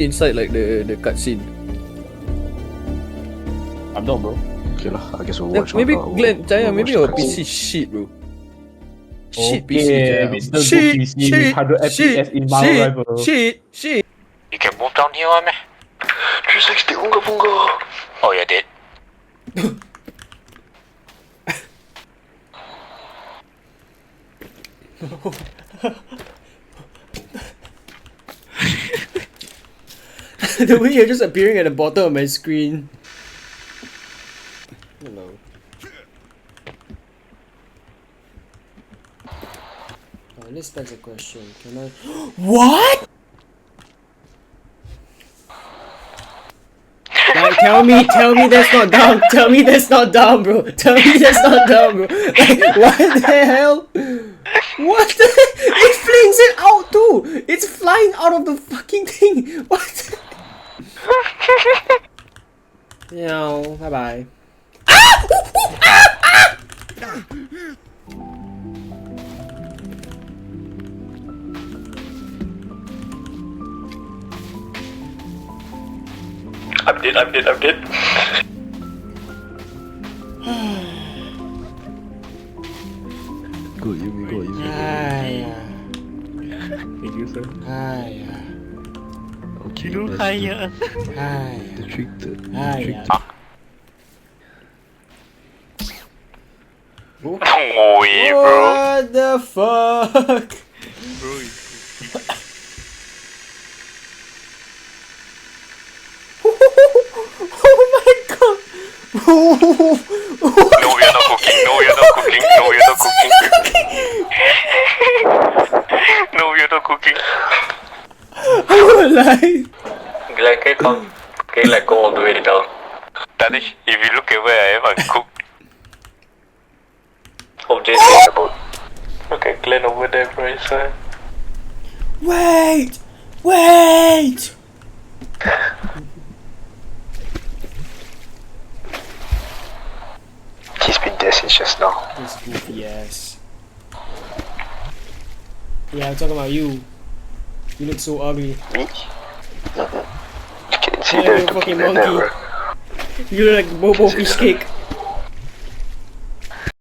inside like the cutscene. I'm down, bro. Okay lah, I guess we'll watch. Maybe Glenn, Jaya, we'll maybe watch your the PC cutscene. shit, bro. Shit PC, Okay, Jaya. it's the good PC with 100 FPS in Marvel Rivals. Shit. You can move down here, man. 360 unga bunga. Oh, you're dead. The way you're just appearing at the bottom of my screen. Hello. Oh, let's that's a question. Can I? What? Like, tell me that's not dumb. Tell me that's not dumb, bro. Tell me that's not dumb, bro. Like, what the hell? What the? It flings it out too. It's flying out of the fucking thing. What? No, bye bye. I'm dead. Go, you. Thank you, sir. Okay, You let's higher. do the trick. No way, bro. What the fuck? Bro, Oh my god! no, we are not cooking. No, we are not cooking. No, we are not cooking. I'm alive. Glenn, can you like go all the way down? Danish, if you look at where I am, I'm cooked. Oh, JC in the boat. Okay, Glenn over there, bro, inside. Wait! He's been there since just now. This goofy ass. Yeah, I'm talking about you. You look so ugly. Me? You can see Yeah, there's you the fucking people there, monkey. bro. You look like Bobo fish cake.